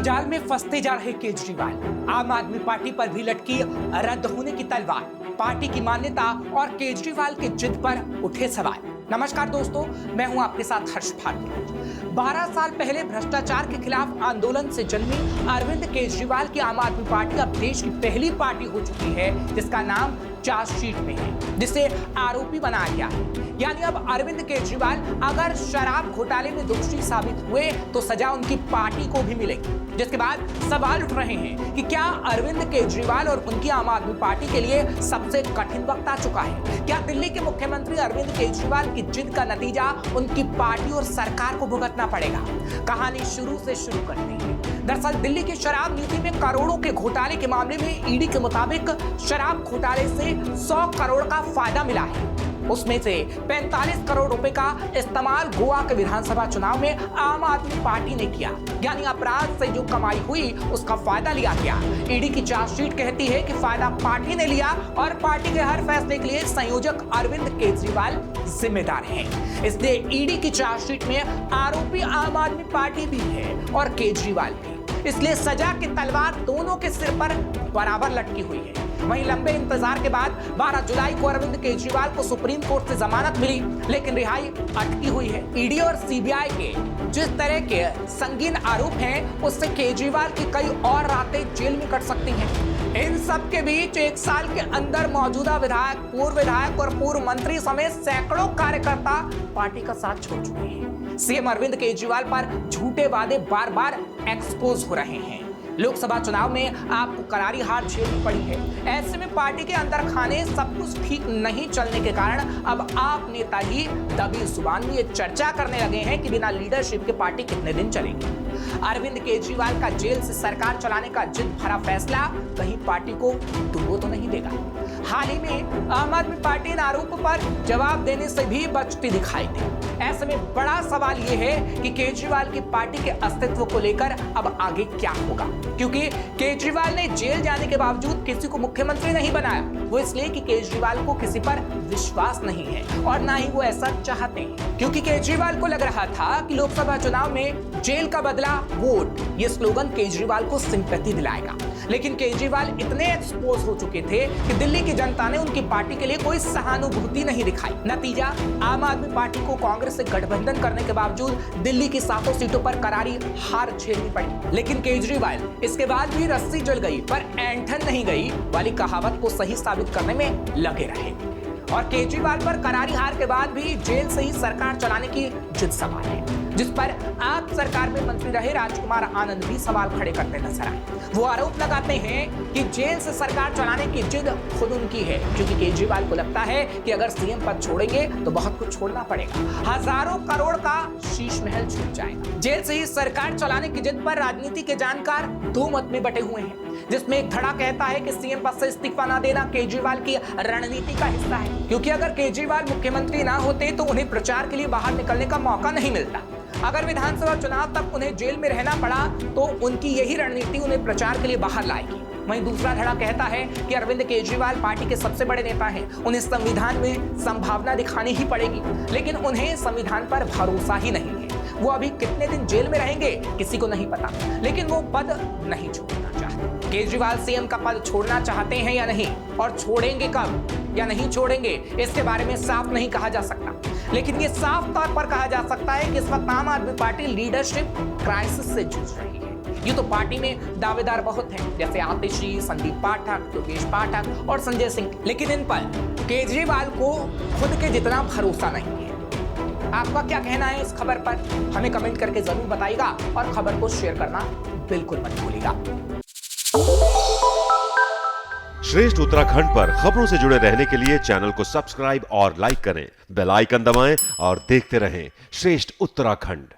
जाल में फंसते जा रहे केजरीवाल। आम आदमी पार्टी पर भी लटकी रद्द होने की तलवार। पार्टी की मान्यता और केजरीवाल की जिद पर उठे सवाल। नमस्कार दोस्तों, मैं हूं आपके साथ हर्ष भारती। 12 साल पहले भ्रष्टाचार के खिलाफ आंदोलन से जन्मी अरविंद केजरीवाल की आम आदमी पार्टी अब देश की पहली पार्टी हो चुकी है जिसका नाम चार्जशीट में है, जिसे आरोपी बनाया गया है। यानी अब अरविंद केजरीवाल अगर शराब घोटाले में दोषी साबित हुए तो सजा उनकी पार्टी को भी मिलेगी। जिसके बाद सवाल उठ रहे हैं कि क्या अरविंद केजरीवाल और उनकी आम आदमी पार्टी के लिए सबसे कठिन वक्त आ चुका है? क्या दिल्ली के मुख्यमंत्री अरविंद केजरीवाल की जिद का नतीजा उनकी पार्टी और सरकार को भुगतना पड़ेगा? कहानी शुरू से शुरू करते हैं। दरअसल दिल्ली की शराब नीति में करोड़ों के घोटाले के मामले में ईडी के मुताबिक शराब घोटाले से 100 करोड़ का फायदा मिला है। उसमें से 45 करोड़ रुपए का इस्तेमाल गोवा के विधानसभा चुनाव में आम आदमी पार्टी ने किया। यानी अपराध से जो कमाई हुई उसका फायदा लिया गया। ईडी की चार्जशीट कहती है कि फायदा पार्टी ने लिया और पार्टी के हर फैसले के लिए संयोजक अरविंद केजरीवाल जिम्मेदार हैं। इसलिए ईडी की चार्जशीट में आरोपी आम आदमी पार्टी भी है और केजरीवाल भी। इसलिए सजा की तलवार दोनों के सिर पर बराबर लटकी हुई है। वहीं लंबे इंतजार के बाद 12 जुलाई को अरविंद केजरीवाल को सुप्रीम कोर्ट से जमानत मिली, लेकिन रिहाई अटकी हुई है। ईडी और सीबीआई के जिस तरह के संगीन आरोप हैं, उससे केजरीवाल की कई और रातें जेल में कट सकती हैं। इन सब के बीच 1 साल के अंदर मौजूदा विधायक, पूर्व विधायक और पूर्व मंत्री समेत सैकड़ों कार्यकर्ता पार्टी का साथ छोड़ चुके हैं। सीएम अरविंद केजरीवाल पर झूठे वादे बार बार एक्सपोज हो रहे हैं। लोकसभा चुनाव में आपको करारी हार झेलनी पड़ी है। ऐसे में पार्टी के अंदर खाने सब कुछ ठीक नहीं चलने के कारण अब आप नेता ही दबी जुबान में ये चर्चा करने लगे हैं कि बिना लीडरशिप के पार्टी कितने दिन चलेगी। अरविंद केजरीवाल का जेल से सरकार चलाने का जिद भरा फैसला कहीं पार्टी को डूबो तो नहीं देगा। हाल ही में आम आदमी पार्टी इन आरोपों पर जवाब देने से भी बचती दिखाई दी। ऐसे में बड़ा सवाल यह है कि केजरीवाल की पार्टी के अस्तित्व को लेकर अब आगे क्या होगा, क्योंकि केजरीवाल ने जेल जाने के बावजूद किसी को मुख्यमंत्री नहीं बनाया। वो इसलिए कि केजरीवाल को किसी पर विश्वास नहीं है और ना ही वो ऐसा चाहते हैं, क्योंकि केजरीवाल को लग रहा था कि लोकसभा चुनाव में जेल का बदला वोट, ये स्लोगन केजरीवाल को सिंपैथी दिलाएगा। लेकिन केजरीवाल इतने एक्सपोज हो चुके थे कि दिल्ली की जनता ने उनकी पार्टी के लिए कोई सहानुभूति नहीं दिखाई। नतीजा, आम आदमी पार्टी को कांग्रेस से गठबंधन करने के बावजूद दिल्ली की 7 सीटों पर करारी हार झेलनी पड़ी। लेकिन केजरीवाल इसके बाद भी रस्सी जल गई पर ऐंठन नहीं गई वाली कहावत को सही साबित करने में लगे रहे और केजरीवाल पर करारी हार के बाद भी जेल से ही सरकार चलाने की जिद सवाल है, जिस पर आप सरकार में मंत्री रहे राजकुमार आनंद भी सवाल खड़े करते नजर आए। वो आरोप लगाते हैं कि जेल से सरकार चलाने की जिद खुद उनकी है, क्योंकि केजरीवाल को लगता है कि अगर सीएम पद छोड़ेंगे तो बहुत कुछ छोड़ना पड़ेगा। हजारों करोड़ का शीश महल छूट जाएगा। जेल से ही सरकार चलाने की जिद पर राजनीति के जानकार 2 मत में बटे हुए हैं, जिसमें एक धड़ा कहता है कि सीएम पद से इस्तीफा न देना केजरीवाल की रणनीति का हिस्सा है, क्योंकि अगर केजरीवाल मुख्यमंत्री ना होते तो उन्हें प्रचार के लिए बाहर निकलने का मौका नहीं मिलता। अगर विधानसभा चुनाव तक उन्हें जेल में रहना पड़ा तो उनकी यही रणनीति उन्हें प्रचार के लिए बाहर लाएगी। वहीं दूसरा धड़ा कहता है कि अरविंद केजरीवाल पार्टी के सबसे बड़े नेता हैं, उन्हें संविधान में संभावना दिखानी ही पड़ेगी, लेकिन उन्हें संविधान पर भरोसा ही नहीं है। वो अभी कितने दिन जेल में रहेंगे किसी को नहीं पता, लेकिन वो पद नहीं छोड़ना चाहते। केजरीवाल सीएम का पद छोड़ना चाहते हैं या नहीं, और छोड़ेंगे कब या नहीं छोड़ेंगे, इसके बारे में साफ नहीं कहा जा सकता। लेकिन ये साफ तौर पर कहा जा सकता है कि इस वक्त आम आदमी पार्टी लीडरशिप क्राइसिस से जूझ रही है। ये तो पार्टी में दावेदार बहुत हैं, जैसे आतिशी, संदीप पाठक, योगेश पाठक और संजय सिंह, लेकिन इन पर केजरीवाल को खुद के जितना भरोसा नहीं है। आपका क्या कहना है इस खबर पर? हमें कमेंट करके जरूर बताइएगा और खबर को शेयर करना बिल्कुल मत भूलिएगा। श्रेष्ठ उत्तराखंड पर खबरों से जुड़े रहने के लिए चैनल को सब्सक्राइब और लाइक करें, बेल आइकन दबाएं और देखते रहें श्रेष्ठ उत्तराखंड।